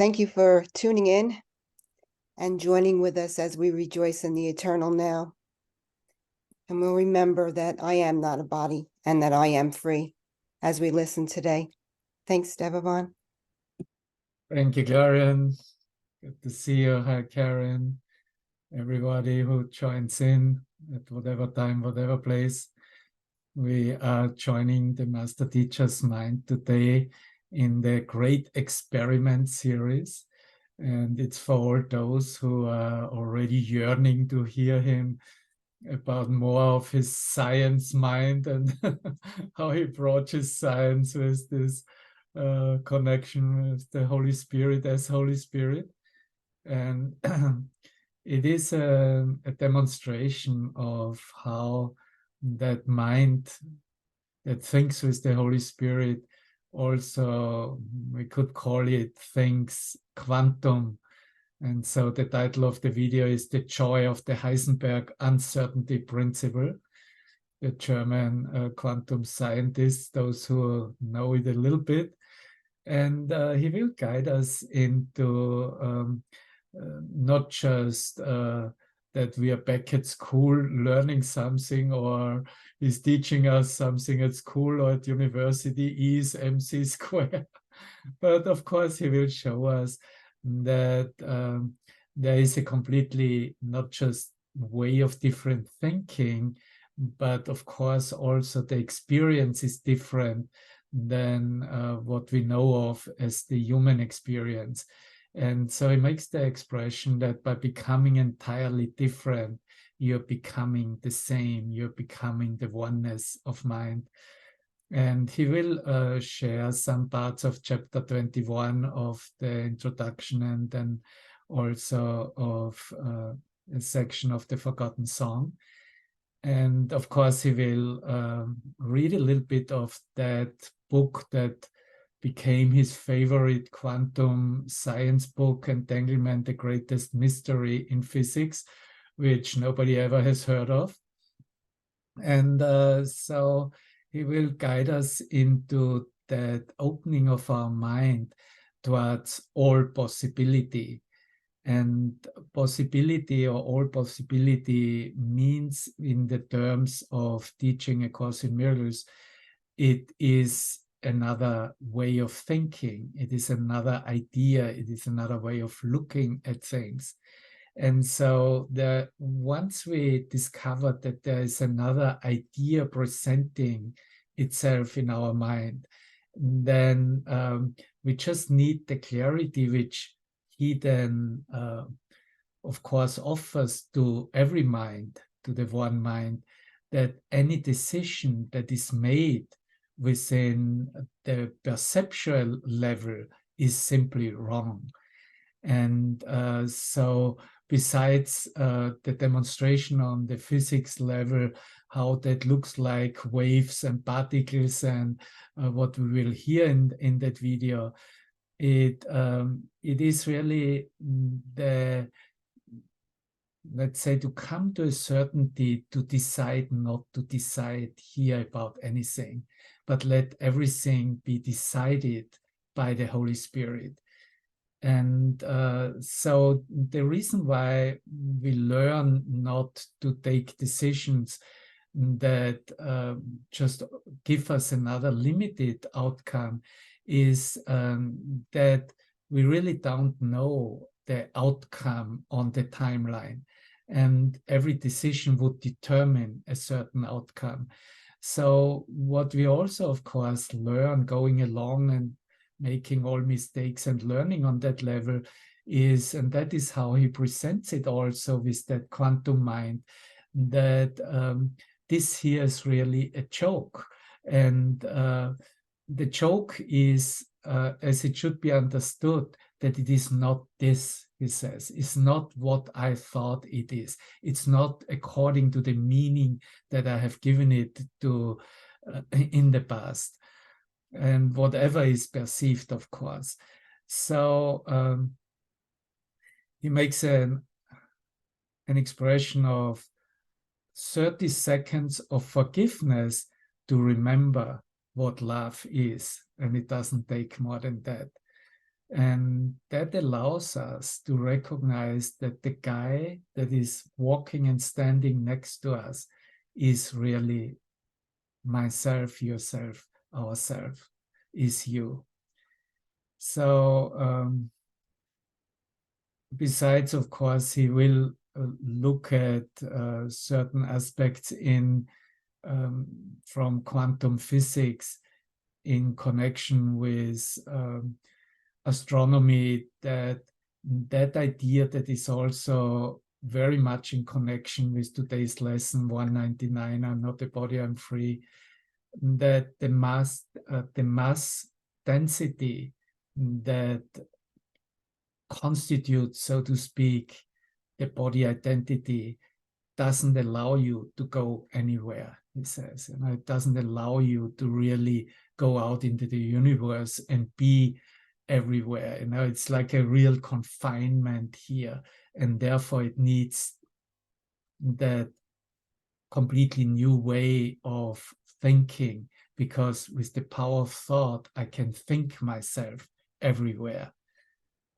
Thank you for tuning in and joining with us as we rejoice in the eternal now. And we'll remember that I am not a body and that I am free as we listen today. Thanks, Devavan. Thank you, Karen. Good to see you. Hi, Karen. Everybody who joins in at whatever time, whatever place. We are joining the Master Teacher's Mind today in the Great Experiment series. And it's for all those who are already yearning to hear him about more of his science mind and how he approaches science with this connection with the Holy Spirit as Holy Spirit. And it is a demonstration of how that mind that thinks with the Holy Spirit also, we could call it, thinks quantum. And so the title of the video is The Joy of the Heisenberg Uncertainty Principle. The German quantum scientist, those who know it a little bit. And he will guide us into not just that we are back at school learning something, or he's teaching us something at school or at university, E is mc squared. But of course, he will show us that there is a completely not just way of different thinking, but of course also the experience is different than what we know of as the human experience. And so he makes the expression that by becoming entirely different, you're becoming the same, you're becoming the oneness of mind. And he will share some parts of chapter 21 of the introduction, and then also of a section of the Forgotten Song. And of course, he will read a little bit of that book that became his favorite quantum science book, Entanglement, the Greatest Mystery in Physics, which nobody ever has heard of. And so he will guide us into that opening of our mind towards all possibility. And possibility, or all possibility, means, in the terms of teaching A Course in Miracles, it is another way of thinking. It is another idea. It is another way of looking at things. And so once we discover that there is another idea presenting itself in our mind, then we just need the clarity which he then, of course, offers to every mind, to the one mind, that any decision that is made within the perceptual level is simply wrong. And so besides the demonstration on the physics level, how that looks like waves and particles, and what we will hear in that video, it is really let's say, to come to a certainty, to decide not to decide here about anything, but let everything be decided by the Holy Spirit. And so the reason why we learn not to take decisions that just give us another limited outcome is that we really don't know the outcome on the timeline, and every decision would determine a certain outcome. So what we also, of course, learn going along and making all mistakes and learning on that level is, and that is how he presents it also with that quantum mind, that this here is really a joke. And the joke is, as it should be understood, that it is not this, he says. It's not what I thought it is. It's not according to the meaning that I have given it to in the past. And whatever is perceived, of course. So he makes an expression of 30 seconds of forgiveness to remember what love is, and it doesn't take more than that. And that allows us to recognize that the guy that is walking and standing next to us is really myself, yourself, ourself, is you. So besides, of course, he will look at certain aspects in from quantum physics in connection with astronomy, that idea that is also very much in connection with today's lesson 199, I'm not a body, I'm free, that the mass density that constitutes, so to speak, the body identity doesn't allow you to go anywhere, he says. It doesn't allow you to really go out into the universe and be everywhere. It's like a real confinement here, and therefore it needs that completely new way of thinking, because with the power of thought, I can think myself everywhere.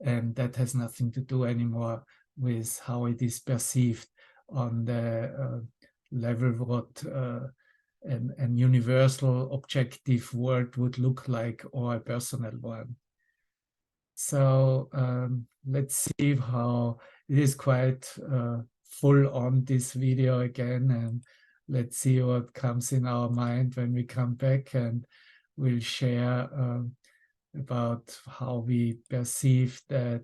And that has nothing to do anymore with how it is perceived on the level what an universal objective world would look like, or a personal one. So let's see how it is. Quite full on this video again, and let's see what comes in our mind when we come back, and we'll share about how we perceive that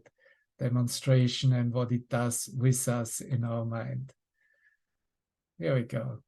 demonstration and what it does with us in our mind. Here we go.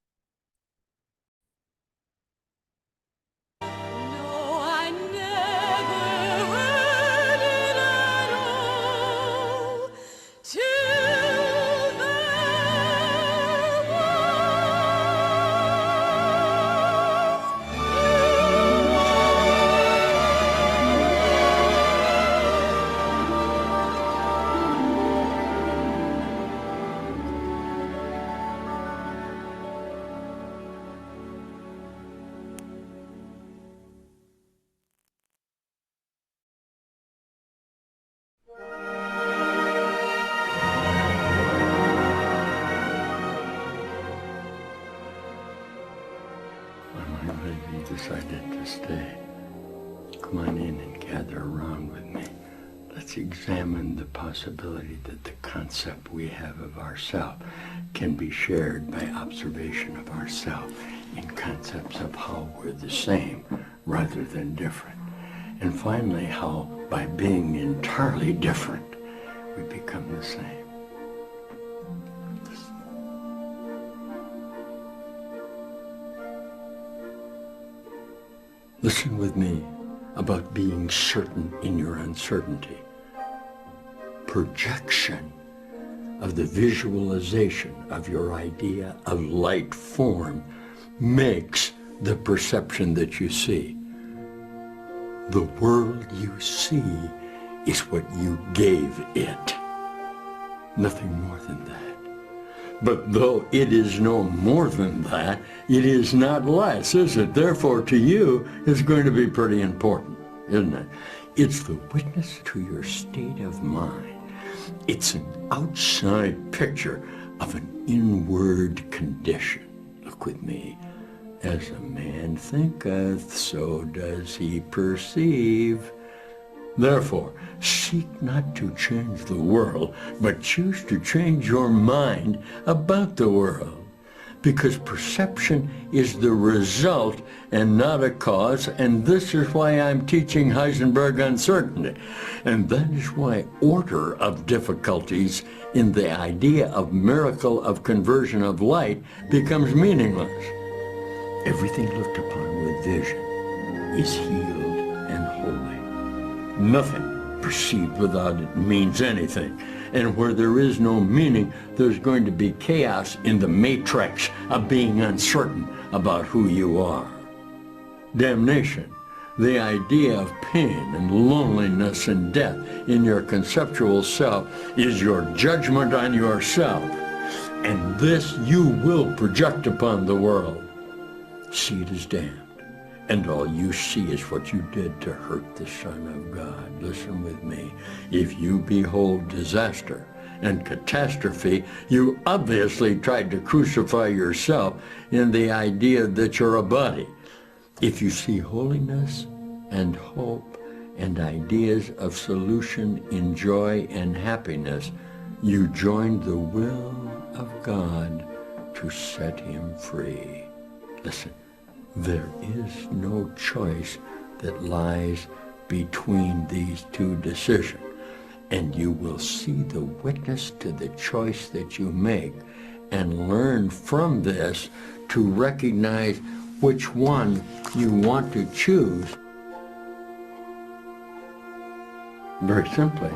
Decided to stay. Come on in and gather around with me. Let's examine the possibility that the concept we have of ourself can be shared by observation of ourself in concepts of how we're the same rather than different. And finally, how by being entirely different, we become the same. Listen with me about being certain in your uncertainty. Projection of the visualization of your idea of light form makes the perception that you see. The world you see is what you gave it. Nothing more than that. But though it is no more than that, it is not less, is it? Therefore, to you, it's going to be pretty important, isn't it? It's the witness to your state of mind. It's an outside picture of an inward condition. Look with me. As a man thinketh, so does he perceive. Therefore, seek not to change the world, but choose to change your mind about the world. Because perception is the result and not a cause, and this is why I'm teaching Heisenberg uncertainty. And that is why order of difficulties in the idea of miracle of conversion of light becomes meaningless. Everything looked upon with vision is healed and holy. Nothing perceived without it means anything. And where there is no meaning, there's going to be chaos in the matrix of being uncertain about who you are. Damnation, the idea of pain and loneliness and death in your conceptual self, is your judgment on yourself. And this you will project upon the world. See it as damned and all you see is what you did to hurt the Son of God. Listen with me. If you behold disaster and catastrophe, you obviously tried to crucify yourself in the idea that you're a body. If you see holiness and hope and ideas of solution in joy and happiness, you joined the will of God to set him free. Listen, there is no choice that lies between these two decisions, and you will see the witness to the choice that you make and learn from this to recognize which one you want to choose. Very simply,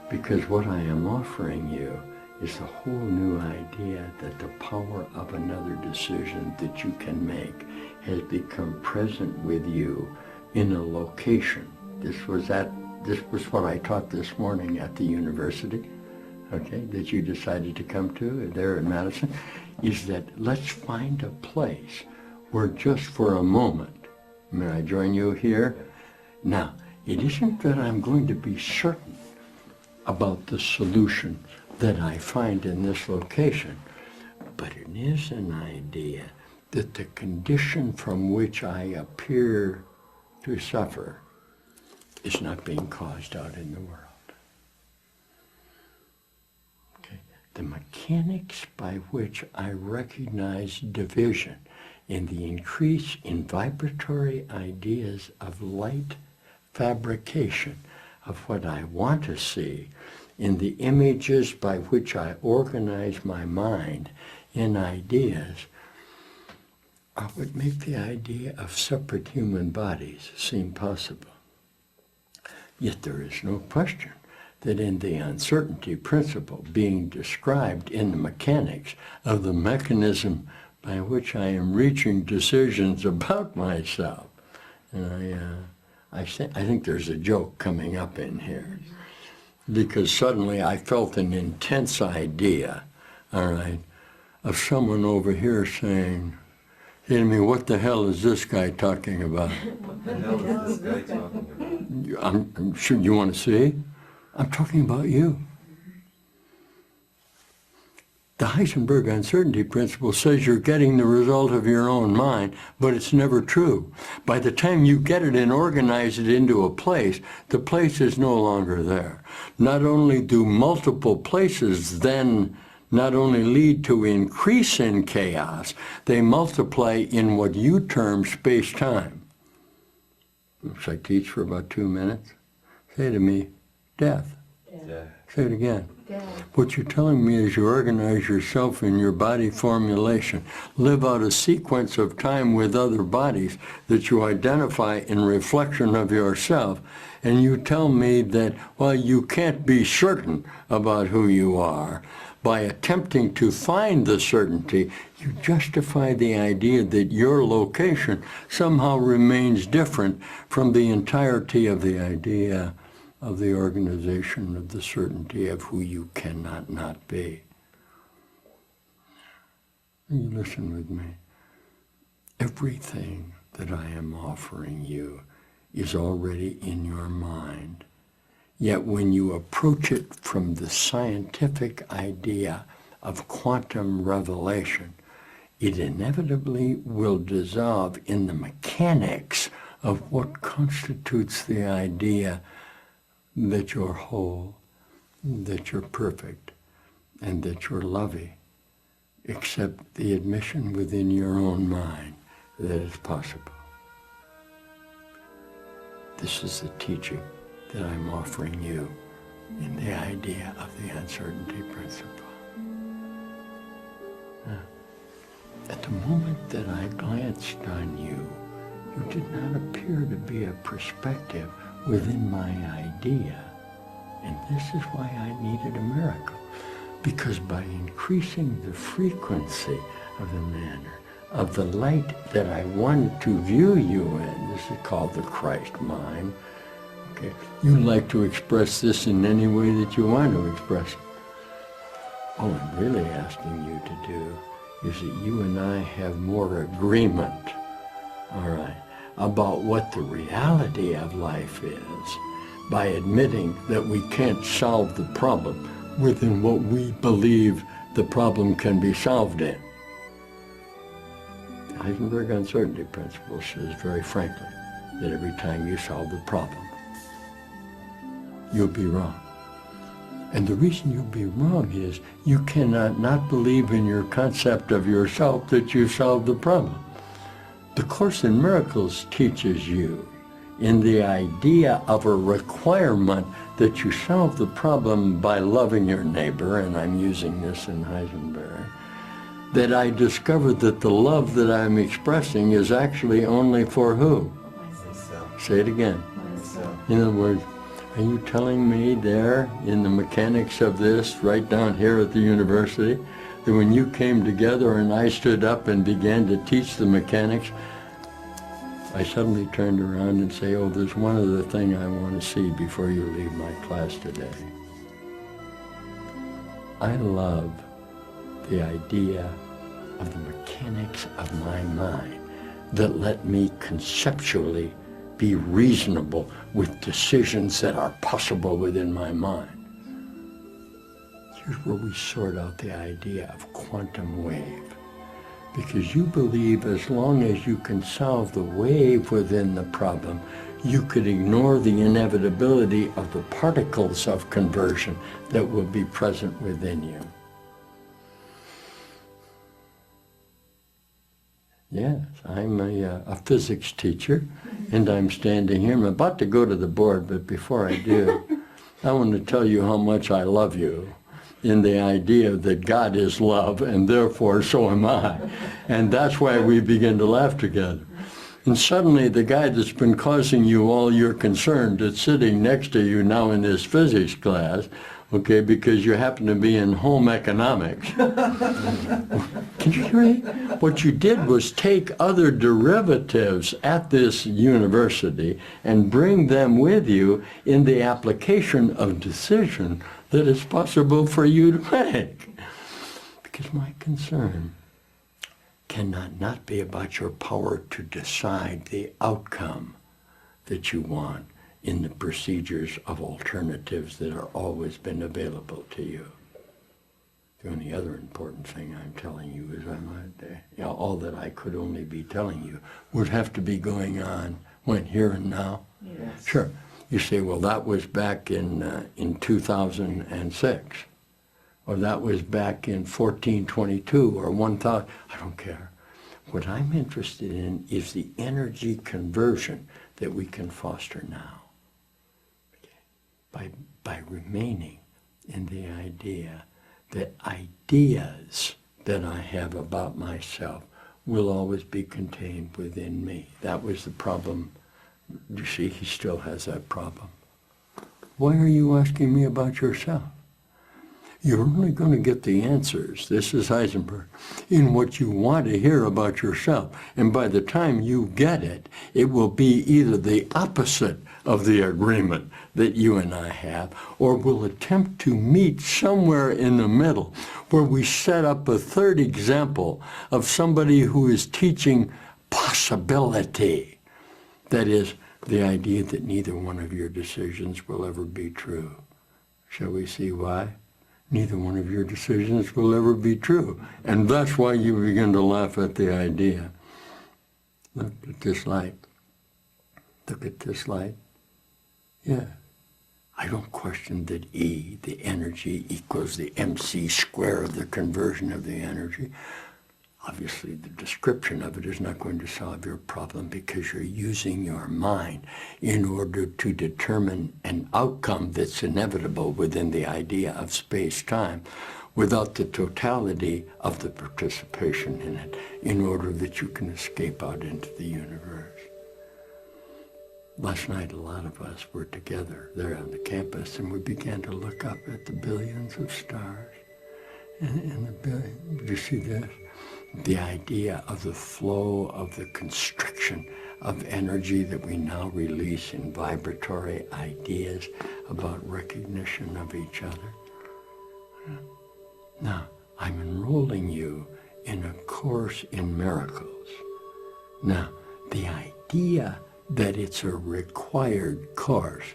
because what I am offering you is a whole new idea that the power of another decision that you can make has become present with you in a location. This was what I taught this morning at the university, okay, that you decided to come to there at Madison, is that let's find a place where just for a moment, may I join you here? Now, it isn't that I'm going to be certain about the solution that I find in this location, but it is an idea that the condition from which I appear to suffer is not being caused out in the world. Okay. The mechanics by which I recognize division in the increase in vibratory ideas of light fabrication of what I want to see, in the images by which I organize my mind in ideas, would make the idea of separate human bodies seem possible. Yet there is no question that in the uncertainty principle being described in the mechanics of the mechanism by which I am reaching decisions about myself, and I think there's a joke coming up in here, because suddenly I felt an intense idea, all right, of someone over here saying, "Hey, me, what the hell is this guy talking about?" What the hell is this guy talking about? I'm sure you want to see. I'm talking about you. The Heisenberg uncertainty principle says you're getting the result of your own mind, but it's never true. By the time you get it and organize it into a place, the place is no longer there. Not only do multiple places then not only lead to increase in chaos, they multiply in what you term space-time. Should I teach for about 2 minutes? Say to me, death. Yeah. Say it again. What you're telling me is you organize yourself in your body formulation, live out a sequence of time with other bodies that you identify in reflection of yourself, and you tell me that, well, you can't be certain about who you are. By attempting to find the certainty, you justify the idea that your location somehow remains different from the entirety of the idea of the organization of the certainty of who you cannot not be. You listen with me. Everything that I am offering you is already in your mind. Yet when you approach it from the scientific idea of quantum revelation, it inevitably will dissolve in the mechanics of what constitutes the idea that you're whole, that you're perfect, and that you're loving, except the admission within your own mind that it's possible. This is the teaching that I'm offering you in the idea of the uncertainty principle. At the moment that I glanced on you, you did not appear to be a perspective within my idea. And this is why I needed a miracle. Because by increasing the frequency of the manner, of the light that I wanted to view you in, this is called the Christ mind, okay, you like to express this in any way that you want to express it. All I'm really asking you to do is that you and I have more agreement. All right. about what the reality of life is by admitting that we can't solve the problem within what we believe the problem can be solved in. The Heisenberg uncertainty principle says very frankly that every time you solve the problem, you'll be wrong. And the reason you'll be wrong is you cannot not believe in your concept of yourself that you solved the problem. The Course in Miracles teaches you in the idea of a requirement that you solve the problem by loving your neighbor, and I'm using this in Heisenberg, that I discovered that the love that I'm expressing is actually only for who? Myself. Say it again. Myself. In other words, are you telling me there in the mechanics of this, right down here at the university, that when you came together and I stood up and began to teach the mechanics, I suddenly turned around and say, oh, there's one other thing I want to see before you leave my class today. I love the idea of the mechanics of my mind that let me conceptually be reasonable with decisions that are possible within my mind. Here's where we sort out the idea of quantum wave. Because you believe as long as you can solve the wave within the problem, you could ignore the inevitability of the particles of conversion that will be present within you. Yes, I'm a physics teacher, and I'm standing here. I'm about to go to the board, but before I do, I want to tell you how much I love you in the idea that God is love, and therefore so am I. And that's why we begin to laugh together. And suddenly the guy that's been causing you all your concern that's sitting next to you now in this physics class, okay, because you happen to be in home economics. Can you hear me? What you did was take other derivatives at this university and bring them with you in the application of decision that is possible for you to make. Because my concern cannot not be about your power to decide the outcome that you want in the procedures of alternatives that are always been available to you. The only other important thing I'm telling you is all that I could only be telling you would have to be going on when, here and now? Yes. Sure. You say, well, that was back in 2006, or that was back in 1422 or 1000. I don't care. What I'm interested in is the energy conversion that we can foster now. By remaining in the idea that ideas that I have about myself will always be contained within me. That was the problem. You see, he still has that problem. Why are you asking me about yourself? You're only going to get the answers, this is Heisenberg, in what you want to hear about yourself. And by the time you get it, it will be either the opposite of the agreement that you and I have, or we'll attempt to meet somewhere in the middle where we set up a third example of somebody who is teaching possibility. That is, the idea that neither one of your decisions will ever be true. Shall we see why? Neither one of your decisions will ever be true. And that's why you begin to laugh at the idea. Look at this light. Look at this light. Yeah. I don't question that E, the energy, equals the MC square of the conversion of the energy. Obviously, the description of it is not going to solve your problem because you're using your mind in order to determine an outcome that's inevitable within the idea of space-time without the totality of the participation in it in order that you can escape out into the universe. Last night, a lot of us were together there on the campus, and we began to look up at the billions of stars. And the billion, do you see this? The idea of the flow of the constriction of energy that we now release in vibratory ideas about recognition of each other. Now, I'm enrolling you in a course in miracles. Now, the idea idea that it's a required course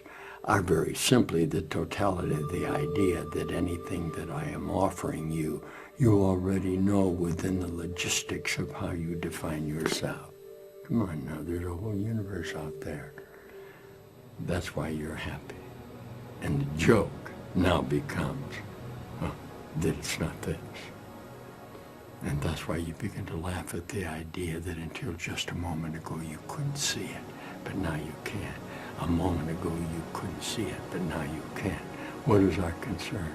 are very simply the totality of the idea that anything that I am offering you, you already know within the logistics of how you define yourself. Come on now, there's a whole universe out there. That's why you're happy. And the joke now becomes that it's not this. And that's why you begin to laugh at the idea that until just a moment ago you couldn't see it, but now you can. A moment ago you couldn't see it, but now you can. What is our concern?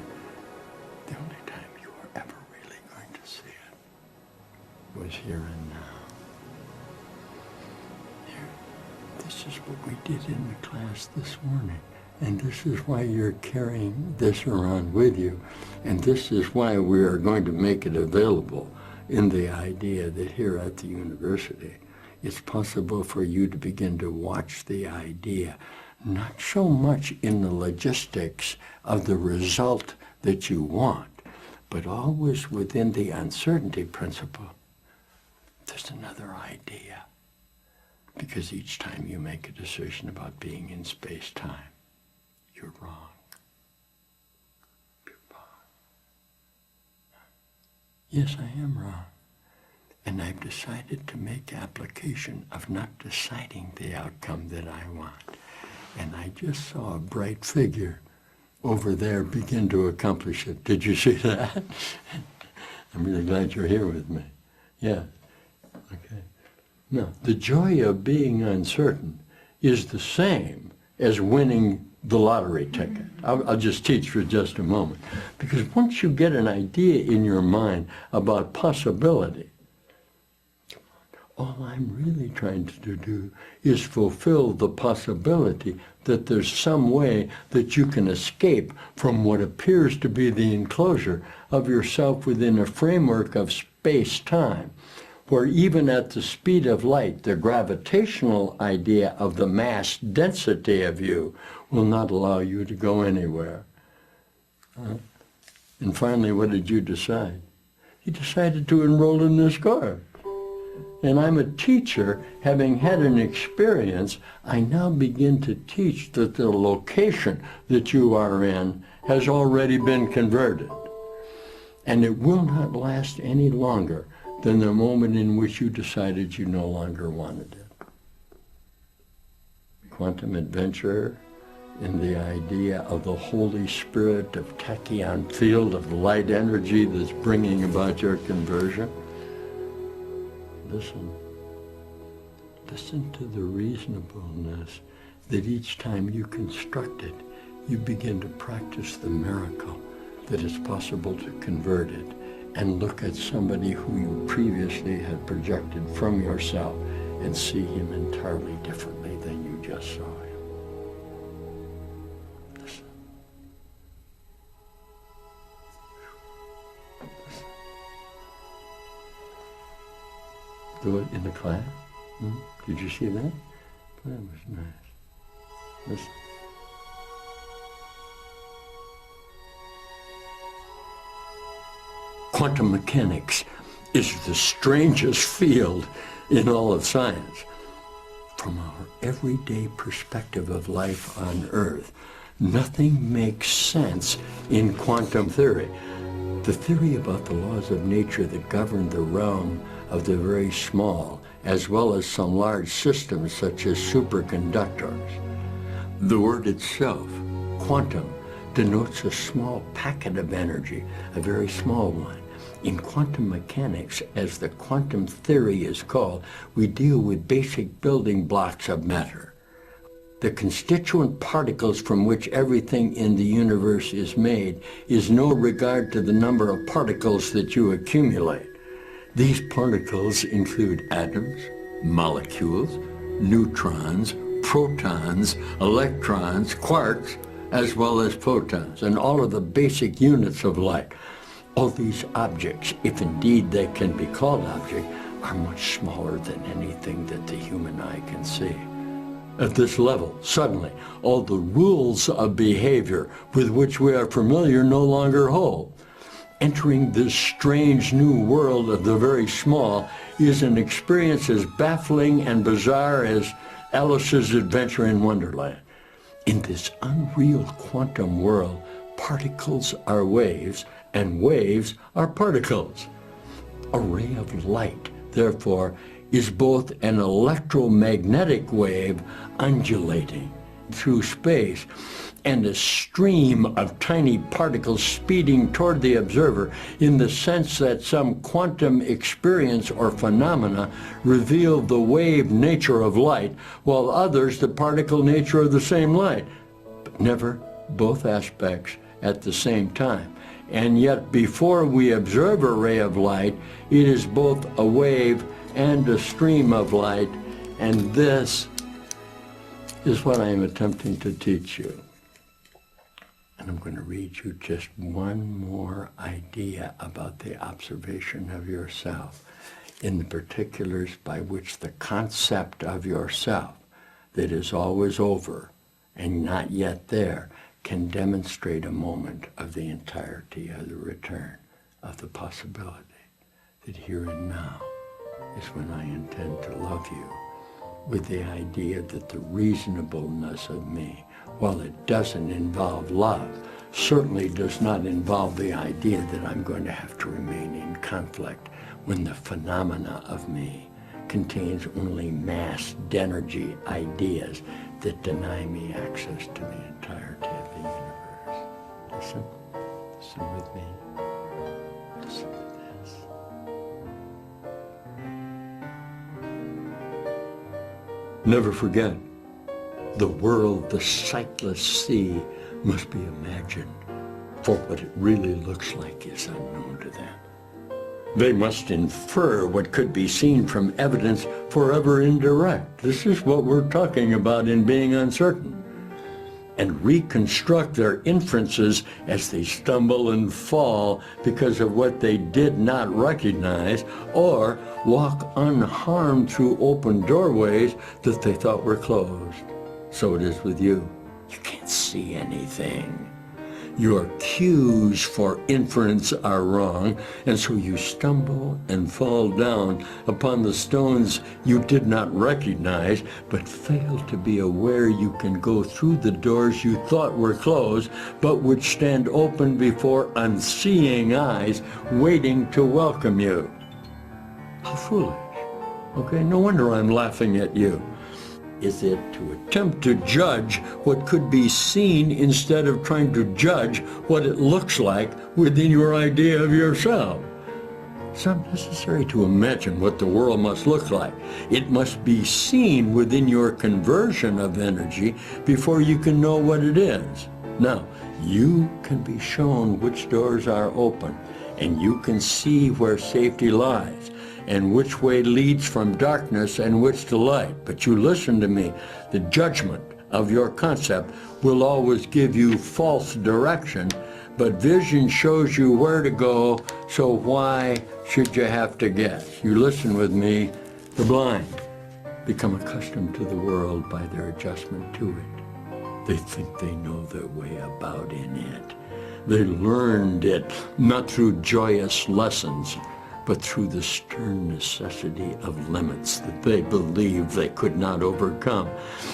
The only time you were ever really going to see it was here and now. Here. This is what we did in the class this morning. And this is why you're carrying this around with you. And this is why we are going to make it available in the idea that here at the university, it's possible for you to begin to watch the idea, not so much in the logistics of the result that you want, but always within the uncertainty principle. There's another idea. Because each time you make a decision about being in space-time, you're wrong. You're wrong. Yes, I am wrong. And I've decided to make application of not deciding the outcome that I want. And I just saw a bright figure over there begin to accomplish it. Did you see that? I'm really glad you're here with me. Yeah. Okay. Now, the joy of being uncertain is the same as winning the lottery ticket. I'll just teach for just a moment. Because once you get an idea in your mind about possibility, all I'm really trying to do is fulfill the possibility that there's some way that you can escape from what appears to be the enclosure of yourself within a framework of space-time, where even at the speed of light, the gravitational idea of the mass density of you will not allow you to go anywhere. And finally, what did you decide? You decided to enroll in this course. And I'm a teacher, having had an experience, I now begin to teach that the location that you are in has already been converted. And it will not last any longer than the moment in which you decided you no longer wanted it. Quantum adventure in the idea of the Holy Spirit of tachyon field of light energy that's bringing about your conversion. Listen to the reasonableness that each time you construct it, you begin to practice the miracle that it's possible to convert it and look at somebody who you previously had projected from yourself and see him entirely differently than you just saw him. Listen. Do it in the class. Did you see that? That was nice. Listen. Quantum mechanics is the strangest field in all of science. From our everyday perspective of life on Earth, nothing makes sense in quantum theory. The theory about the laws of nature that govern the realm of the very small, as well as some large systems such as superconductors. The word itself, quantum, denotes a small packet of energy, a very small one. In quantum mechanics, as the quantum theory is called, we deal with basic building blocks of matter. The constituent particles from which everything in the universe is made is no regard to the number of particles that you accumulate. These particles include atoms, molecules, neutrons, protons, electrons, quarks, as well as photons, and all of the basic units of light. All these objects, if indeed they can be called objects, are much smaller than anything that the human eye can see. At this level, suddenly, all the rules of behavior with which we are familiar no longer hold. Entering this strange new world of the very small is an experience as baffling and bizarre as Alice's adventure in Wonderland. In this unreal quantum world, particles are waves, and waves are particles. A ray of light, therefore, is both an electromagnetic wave undulating through space and a stream of tiny particles speeding toward the observer, in the sense that some quantum experience or phenomena reveal the wave nature of light, while others the particle nature of the same light, but never both aspects at the same time. And yet before we observe a ray of light, it is both a wave and a stream of light, and this is what I am attempting to teach you. And I'm going to read you just one more idea about the observation of yourself, in the particulars by which the concept of yourself that is always over and not yet there can demonstrate a moment of the entirety of the return of the possibility that here and now is when I intend to love you, with the idea that the reasonableness of me, while it doesn't involve love, certainly does not involve the idea that I'm going to have to remain in conflict when the phenomena of me contains only mass energy ideas that deny me access to the entirety of the universe. Listen, listen with me. Listen to this. Never forget, the world the sightless see must be imagined, for what it really looks like is unknown to them. They must infer what could be seen from evidence forever indirect. This is what we're talking about in being uncertain. And reconstruct their inferences as they stumble and fall because of what they did not recognize, or walk unharmed through open doorways that they thought were closed. So it is with you. You can't see anything. Your cues for inference are wrong, and so you stumble and fall down upon the stones you did not recognize, but fail to be aware you can go through the doors you thought were closed, but which stand open before unseeing eyes waiting to welcome you. How foolish. Okay, no wonder I'm laughing at you. Is it to attempt to judge what could be seen instead of trying to judge what it looks like within your idea of yourself? It's not necessary to imagine what the world must look like. It must be seen within your conversion of energy before you can know what it is. Now, you can be shown which doors are open, and you can see where safety lies, and which way leads from darkness and which to light. But you listen to me. The judgment of your concept will always give you false direction, but vision shows you where to go, so why should you have to guess? You listen with me. The blind become accustomed to the world by their adjustment to it. They think they know their way about in it. They learned it not through joyous lessons, but through the stern necessity of limits that they believe they could not overcome.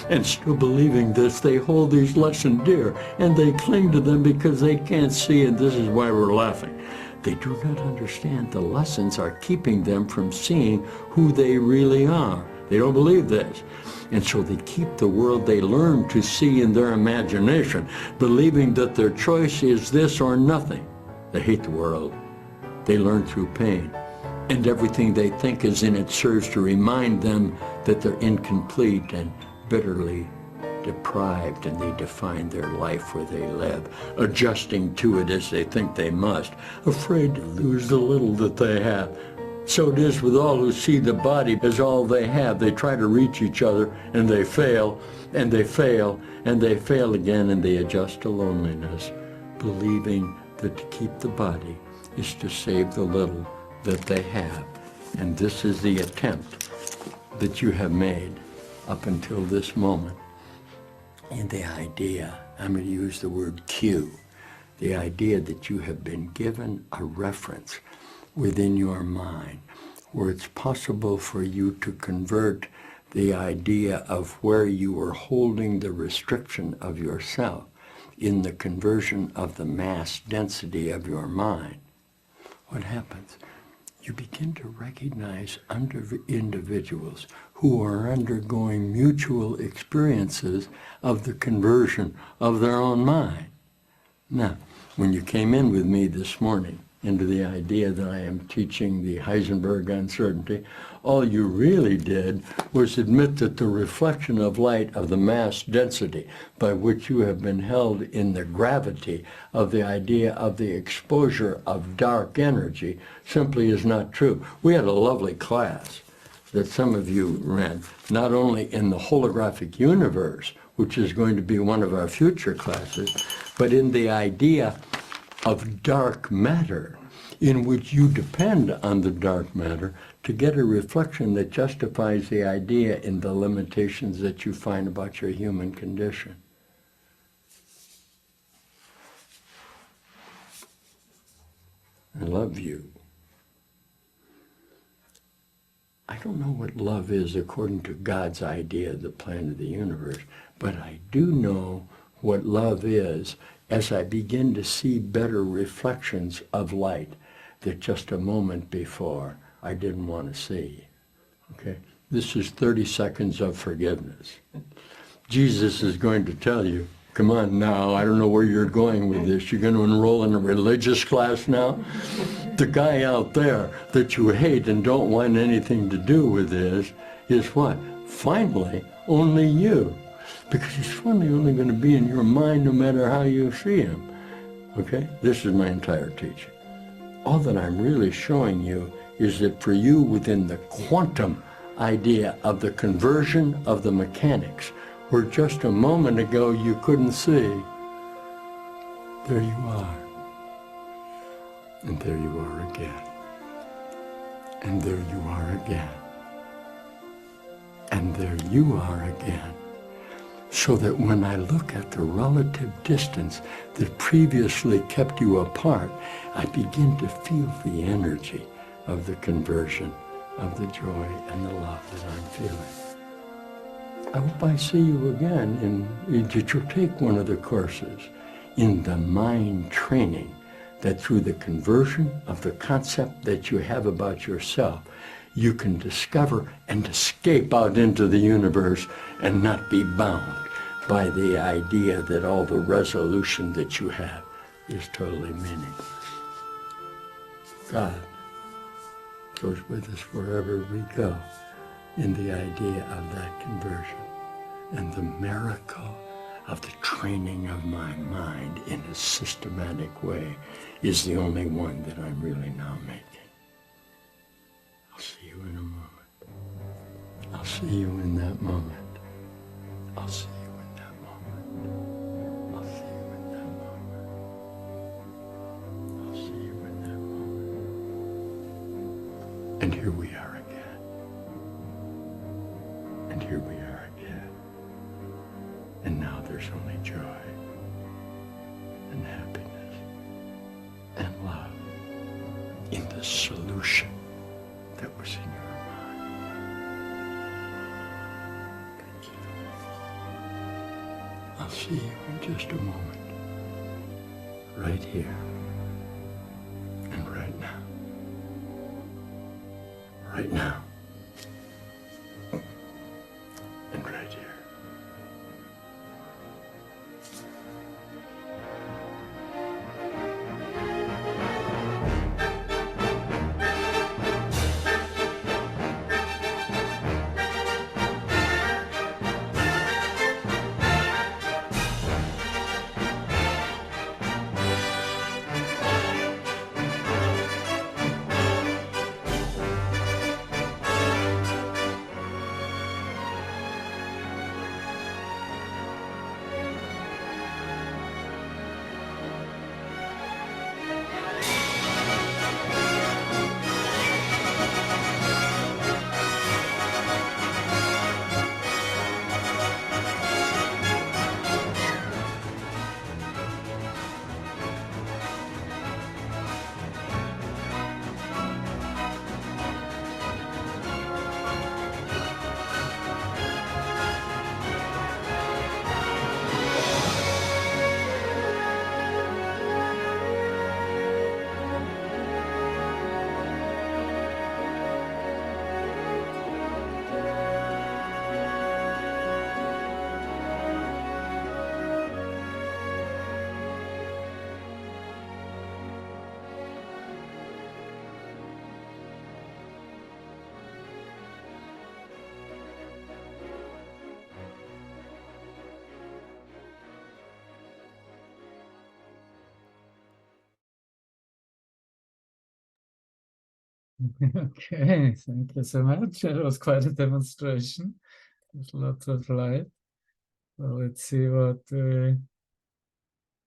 And still believing this, they hold these lessons dear, and they cling to them because they can't see, and this is why we're laughing. They do not understand the lessons are keeping them from seeing who they really are. They don't believe this. And so they keep the world they learn to see in their imagination, believing that their choice is this or nothing. They hate the world. They learn through pain. And everything they think is in it serves to remind them that they're incomplete and bitterly deprived, and they define their life where they live, adjusting to it as they think they must, afraid to lose the little that they have. So it is with all who see the body as all they have. They try to reach each other, and they fail, and they fail, and they fail again, and they adjust to loneliness, believing that to keep the body is to save the little that they have. And this is the attempt that you have made up until this moment. And the idea, I'm going to use the word cue, the idea that you have been given a reference within your mind where it's possible for you to convert the idea of where you are holding the restriction of yourself in the conversion of the mass density of your mind. What happens? You begin to recognize individuals who are undergoing mutual experiences of the conversion of their own mind. Now, when you came in with me this morning into the idea that I am teaching the Heisenberg uncertainty, all you really did was admit that the reflection of light of the mass density by which you have been held in the gravity of the idea of the exposure of dark energy simply is not true. We had a lovely class that some of you ran, not only in the holographic universe, which is going to be one of our future classes, but in the idea of dark matter, in which you depend on the dark matter to get a reflection that justifies the idea in the limitations that you find about your human condition. I love you. I don't know what love is according to God's idea of the plan of the universe, but I do know what love is as I begin to see better reflections of light that just a moment before I didn't want to see. Okay? This is 30 seconds of forgiveness. Jesus is going to tell you, come on now, I don't know where you're going with this. You're going to enroll in a religious class now? The guy out there that you hate and don't want anything to do with is what? Finally, only you. Because he's finally only going to be in your mind no matter how you see him. Okay? This is my entire teaching. All that I'm really showing you is that for you within the quantum idea of the conversion of the mechanics, where just a moment ago you couldn't see, there you are. And there you are again. And there you are again. And there you are again. So that when I look at the relative distance that previously kept you apart, I begin to feel the energy of the conversion, of the joy and the love that I'm feeling. I hope I see you again that you'll take one of the courses in the mind training, that through the conversion of the concept that you have about yourself, you can discover and escape out into the universe and not be bound by the idea that all the resolution that you have is totally meaningless. God goes with us wherever we go in the idea of that conversion. And the miracle of the training of my mind in a systematic way is the only one that I'm really now making. I'll see you in a moment. I'll see you in that moment. I'll see you in that moment. I'll see you in that moment. I'll see you in that moment. And here we are again. And here we are again. And now there's only joy and happiness and love in the solution that was in your mind. Thank you. I'll see you in just a moment. Right here and right now. Right now. And right here. Okay, thank you so much. It was quite a demonstration. There's lots of light. So let's see what we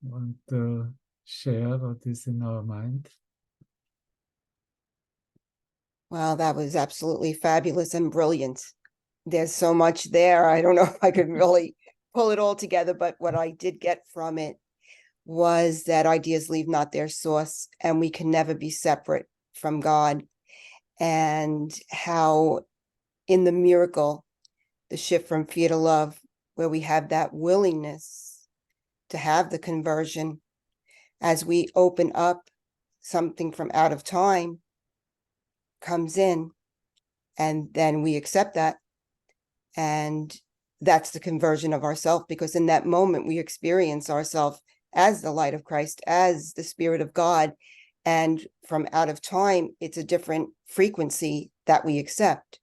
want to share, what is in our mind. Wow, that was absolutely fabulous and brilliant. There's so much there. I don't know if I could really pull it all together, but what I did get from it was that ideas leave not their source, and we can never be separate from God. And how in the miracle, the shift from fear to love, where we have that willingness to have the conversion, as we open up, something from out of time comes in, and then we accept that. And that's the conversion of ourself, because in that moment we experience ourselves as the light of Christ, as the Spirit of God. And from out of time, it's a different frequency that we accept.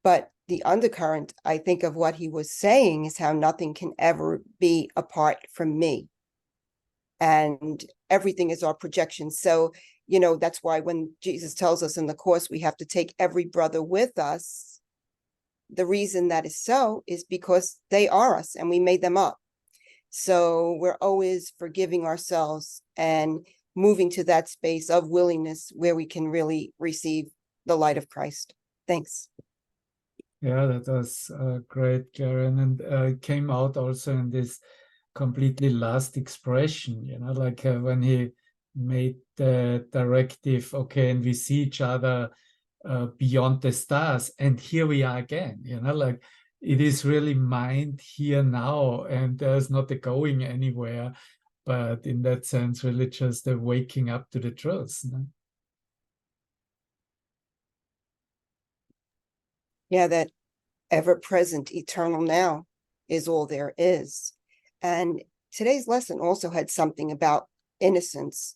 But the undercurrent, I think, of what he was saying is how nothing can ever be apart from me. And everything is our projection. So, that's why when Jesus tells us in the Course, we have to take every brother with us. The reason that is so is because they are us and we made them up. So we're always forgiving ourselves and moving to that space of willingness where we can really receive the light of Christ. Thanks. Yeah, that was great, Karen. And it came out also in this completely last expression, like when he made the directive, okay, and we see each other beyond the stars, and here we are again, like it is really mind here now, and there's not a going anywhere, but in that sense, really just a waking up to the truth. Yeah, that ever-present eternal now is all there is. And today's lesson also had something about innocence.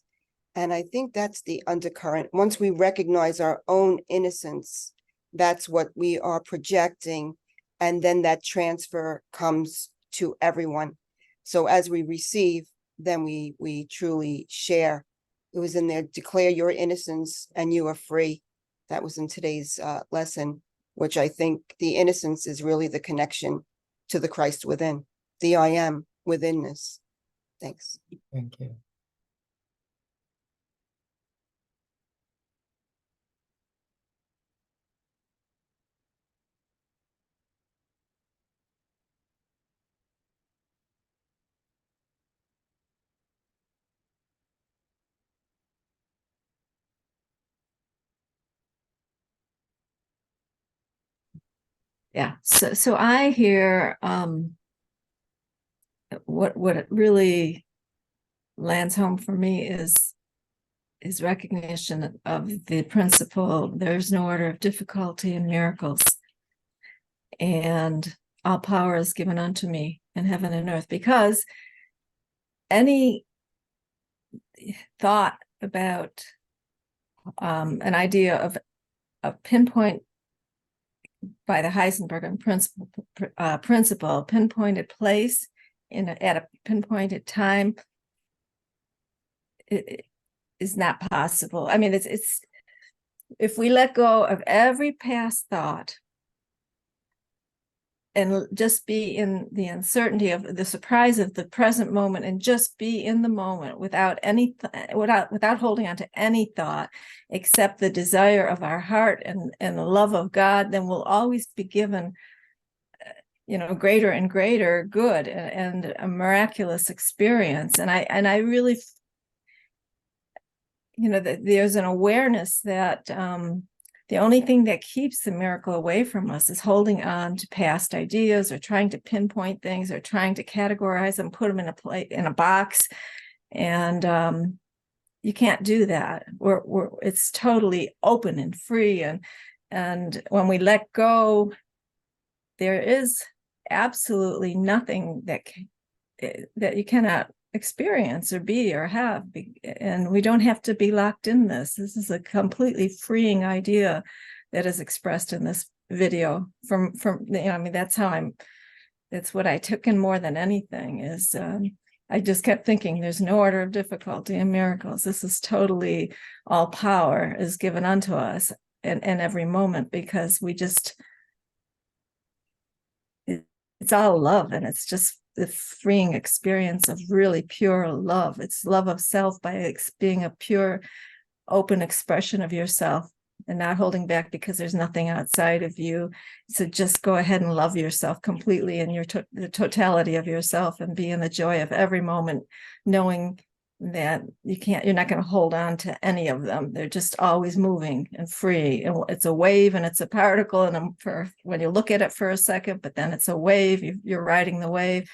And I think that's the undercurrent. Once we recognize our own innocence, that's what we are projecting. And then that transfer comes to everyone. So as we receive, then we truly share. It was in there, declare your innocence and you are free. That was in today's lesson, which I think the innocence is really the connection to the Christ within, the I am withinness. Thanks. Thank you. Yeah, so I hear what really lands home for me is recognition of the principle, there's no order of difficulty in miracles, and all power is given unto me in heaven and earth. Because any thought about an idea of a pinpoint by the Heisenberg principle, pinpointed place at a pinpointed time, it is not possible. I mean, it's if we let go of every past thought and just be in the uncertainty of the surprise of the present moment, and just be in the moment without without holding on to any thought except the desire of our heart and the love of God, then we'll always be given greater and greater good and a miraculous experience. And I really that there's an awareness that the only thing that keeps the miracle away from us is holding on to past ideas, or trying to pinpoint things, or trying to categorize them, put them in a box. And you can't do that. It's totally open and free. And when we let go, there is absolutely nothing that you cannot experience or be or have, and we don't have to be locked in this. This is a completely freeing idea that is expressed in this video I mean, that's what I took in more than anything, is I just kept thinking there's no order of difficulty in miracles. This is totally, all power is given unto us in every moment, because we just, it's all love, and it's just the freeing experience of really pure love. It's love of self by being a pure, open expression of yourself and not holding back because there's nothing outside of you. So just go ahead and love yourself completely in the totality of yourself, and be in the joy of every moment, knowing that you're not going to hold on to any of them. They're just always moving and free. And it's a wave and it's a particle. And for when you look at it for a second, but then it's a wave, you're riding the wave.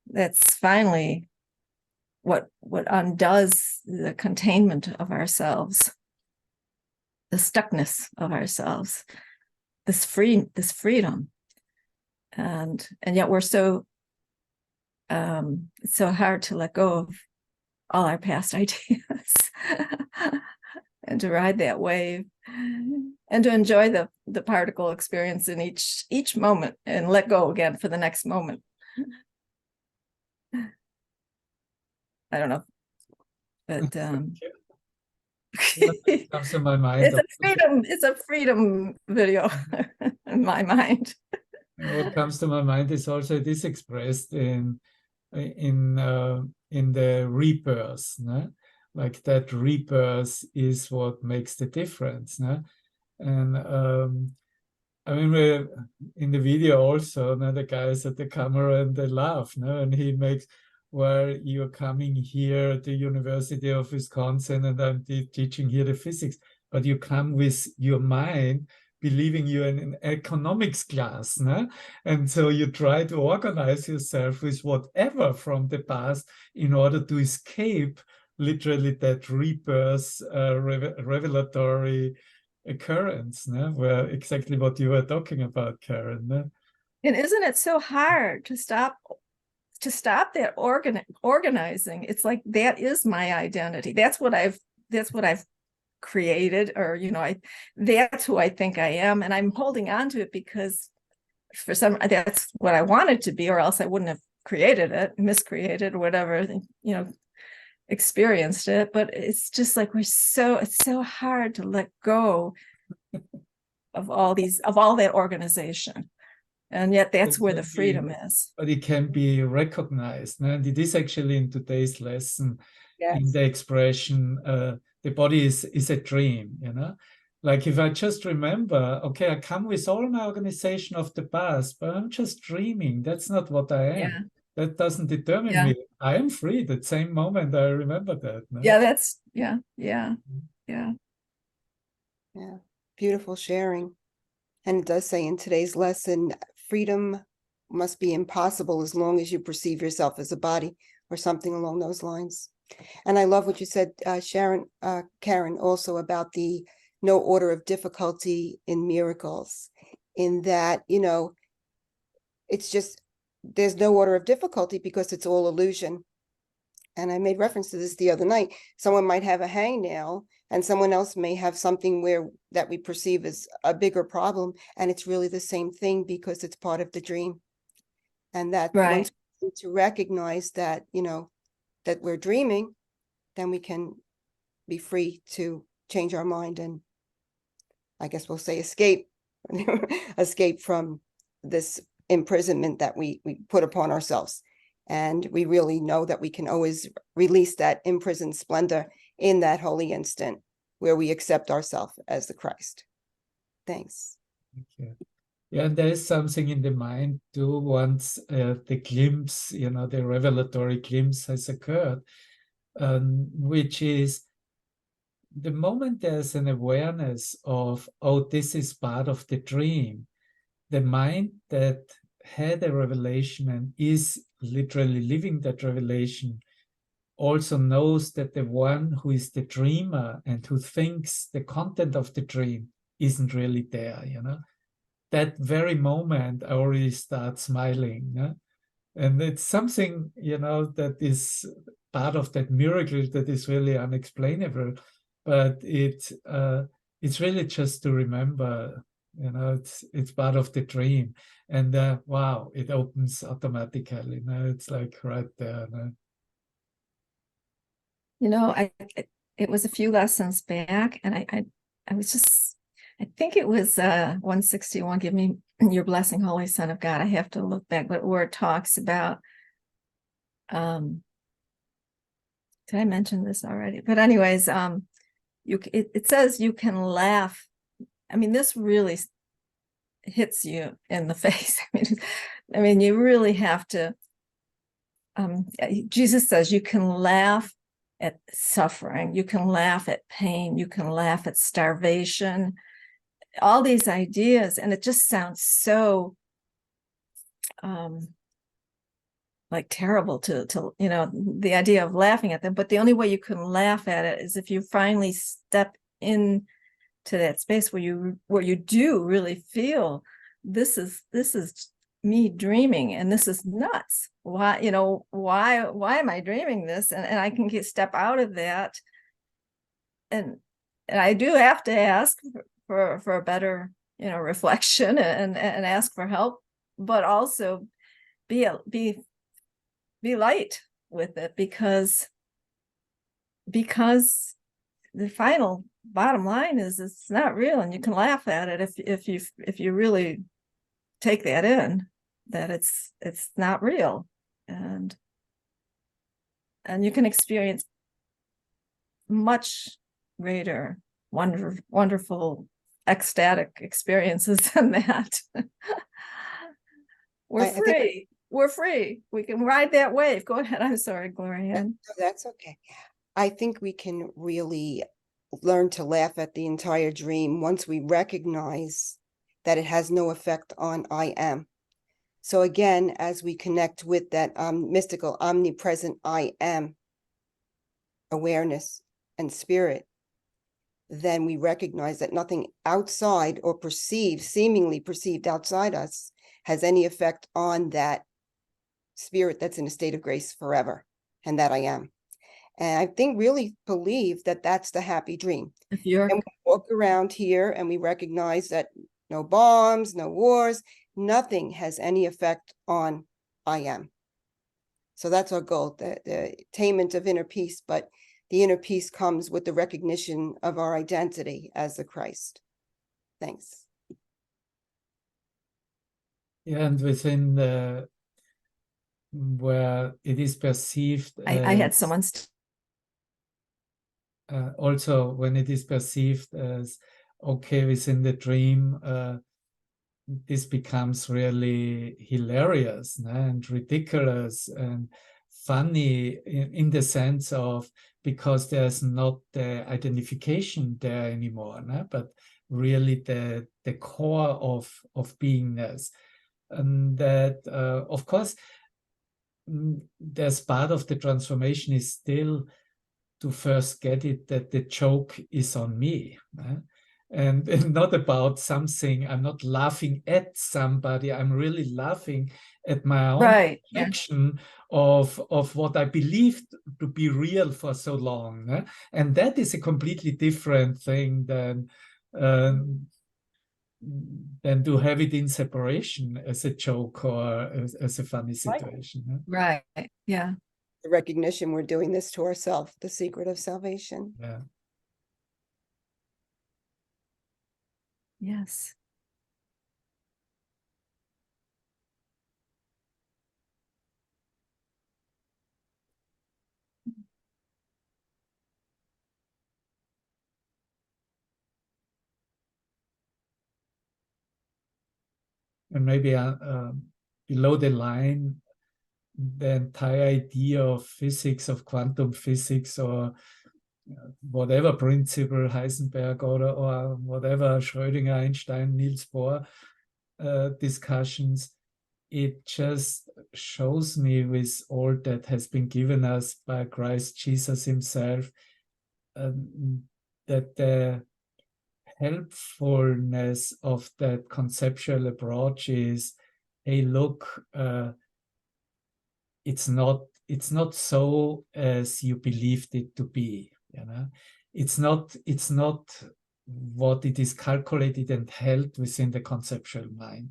That's finally what undoes the containment of ourselves, the stuckness of ourselves, this freedom. And yet we're so, it's so hard to let go of all our past ideas and to ride that wave and to enjoy the particle experience in each moment, and let go again for the next moment. I don't know, but What comes to my mind, it's a freedom video in my mind. what comes to my mind is also it is expressed in the rebirth, no? Like that rebirth is what makes the difference, no? And I mean, we're in the video also, no, the guys at the camera and they laugh, no? And he makes, well, you're coming here at the University of Wisconsin and I'm teaching here the physics, but you come with your mind believing you're in an economics class, no? And so you try to organize yourself with whatever from the past in order to escape literally that rebirth revelatory occurrence, no? Where exactly what you were talking about, Karen. No? And isn't it so hard to stop that organizing? It's like, that is my identity. That's what I've created, or that's who I think I am, and I'm holding on to it because that's what I wanted to be, or else I wouldn't have created it, miscreated, or whatever, experienced it. But it's just like it's so hard to let go of all that organization, and yet that's where the freedom is. But it can be recognized, no? And it is actually in today's lesson, yes, in the expression, the body is a dream, Like if I just remember, okay, I come with all my organization of the past, but I'm just dreaming. That's not what I am. Yeah. That doesn't determine me. I am free. That same moment I remember that. No? Yeah, Yeah, beautiful sharing. And it does say in today's lesson, freedom must be impossible as long as you perceive yourself as a body, or something along those lines. And I love what you said, Karen, also about the no order of difficulty in miracles, in that, it's just, there's no order of difficulty because it's all illusion. And I made reference to this the other night. Someone might have a hangnail and someone else may have something that we perceive as a bigger problem. And it's really the same thing because it's part of the dream. And that once we need to recognize that, that we're dreaming, then we can be free to change our mind and, I guess we'll say, escape from this imprisonment that we put upon ourselves. And we really know that we can always release that imprisoned splendor in that holy instant where we accept ourselves as the Christ. Thanks. Thank you. Yeah, and there is something in the mind too, once the glimpse, the revelatory glimpse has occurred, which is the moment there's an awareness of, oh, this is part of the dream, the mind that had a revelation and is literally living that revelation also knows that the one who is the dreamer and who thinks the content of the dream isn't really there, That very moment I already start smiling. And it's something, that is part of that miracle that is really unexplainable. But it's really just to remember it's part of the dream. And wow, it opens automatically. It's like right there. It was a few lessons back, and I was just, I think it was 161, give me your blessing, Holy Son of God. I have to look back, but where it talks about, did I mention this already? But anyways, it says you can laugh. I mean, this really hits you in the face. I mean, you really have to, Jesus says you can laugh at suffering, you can laugh at pain, you can laugh at starvation, all these ideas. And it just sounds so like terrible to the idea of laughing at them. But the only way you can laugh at it is if you finally step in to that space where you do really feel this is me dreaming, and this is nuts. Why am I dreaming this? And I can step out of that, and I do have to ask for a better reflection and ask for help, but also be light with it, because the final bottom line is it's not real, and you can laugh at it if you really take that in, that it's not real, and you can experience much greater wonderful ecstatic experiences than that. We're free. We can ride that wave. Go ahead. I'm sorry, Gloria. That's okay. I think we can really learn to laugh at the entire dream once we recognize that it has no effect on I am. So again, as we connect with that mystical, omnipresent I am awareness and spirit, then we recognize that nothing outside or seemingly perceived outside us has any effect on that spirit that's in a state of grace forever, and that I am. And I really believe that that's the happy dream. And we walk around here and we recognize that no bombs, no wars, nothing has any effect on I am. So that's our goal, the attainment of inner peace. But the inner peace comes with the recognition of our identity as the Christ. Thanks. Yeah, and within where it is perceived, I had someone also when it is perceived as okay within the dream, this becomes really hilarious and ridiculous and funny in the sense of, because there's not the identification there anymore, but really the core of beingness. And that of course there's part of the transformation is still to first get it that the joke is on me, and not about something. I'm not laughing at somebody. I'm really laughing at my own action of what I believed to be real for so long, and that is a completely different thing than to have it in separation as a joke or as a funny situation. Right. Yeah. The recognition we're doing this to ourselves, the secret of salvation. Yeah. Yes. And maybe below the line, the entire idea of physics, of quantum physics, or whatever principle, Heisenberg or whatever, Schrödinger, Einstein, Niels Bohr discussions, it just shows me with all that has been given us by Christ Jesus himself, that the helpfulness of that conceptual approach is, hey, look, it's not so as you believed it to be. It's not what it is calculated and held within the conceptual mind.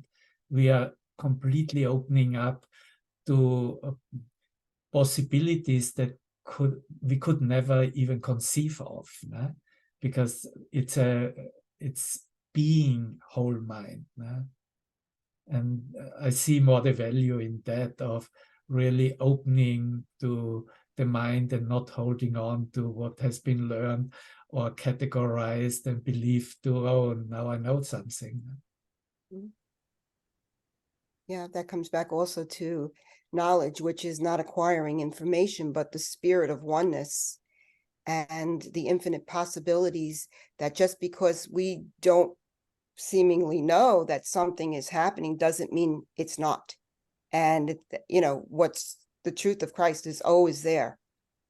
We are completely opening up to possibilities that we could never even conceive of, né? Because it's being whole mind. Né? And I see more the value in that of really opening to the mind and not holding on to what has been learned or categorized and believed to, oh, now I know something. Yeah, that comes back also to knowledge, which is not acquiring information, but the spirit of oneness and the infinite possibilities, that just because we don't seemingly know that something is happening doesn't mean it's not. And, what's the truth of Christ is always there.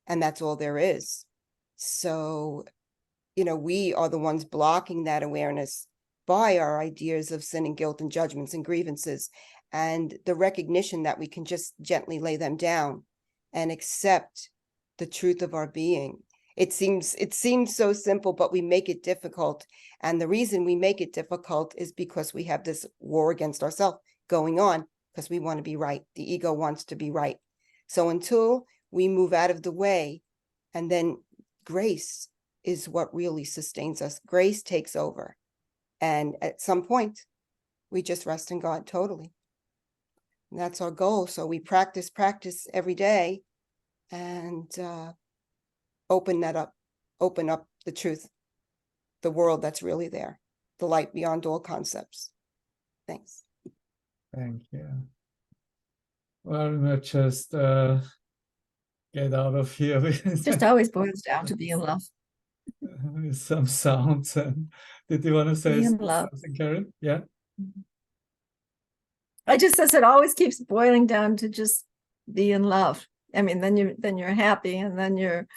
And that's all there is. So, we are the ones blocking that awareness by our ideas of sin and guilt and judgments and grievances, and the recognition that we can just gently lay them down and accept the truth of our being. It seems so simple, but we make it difficult. And the reason we make it difficult is because we have this war against ourselves going on, because we want to be right. The ego wants to be right. So until we move out of the way, and then grace is what really sustains us. Grace takes over. And at some point, we just rest in God totally. And that's our goal. So we practice every day, and open up the truth, the world that's really there, the light beyond all concepts. Thanks. Thank you. Well, we might just get out of here with, Just always boils down to be in love. with some sounds. And did you want to say Be in love. something, Karen? Yeah. I just says it always keeps boiling down to just be in love. I mean, then you're happy, and then you're,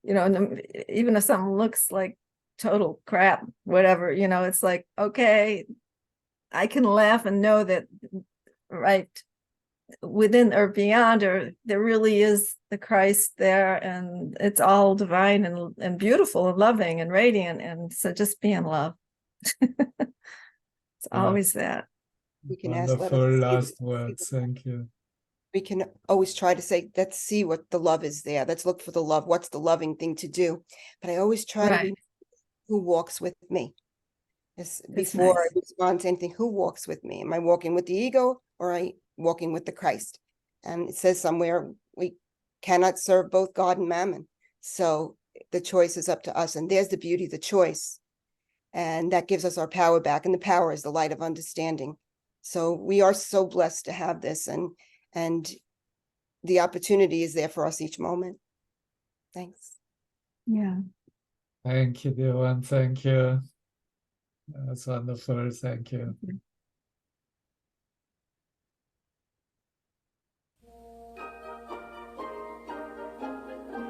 even if something looks like total crap, whatever, it's like, okay, I can laugh and know that right within or beyond, or there really is the Christ there, and it's all divine and beautiful and loving and radiant. And so just be in love. It's always that. We can ask, let us Wonderful see last the- words. Thank you. We can always try to say, let's see what the love is there. Let's look for the love. What's the loving thing to do? But I always try to Right. remember who walks with me. That's Before I nice. respond to anything, who walks with me? Am I walking with the ego, or am I walking with the Christ? And it says somewhere we cannot serve both God and mammon. So the choice is up to us. And there's the beauty, the choice. And that gives us our power back. And the power is the light of understanding. So we are so blessed to have this. And the opportunity is there for us each moment. Thanks. Yeah. Thank you, Devavan. Thank you. That's wonderful. Thank you.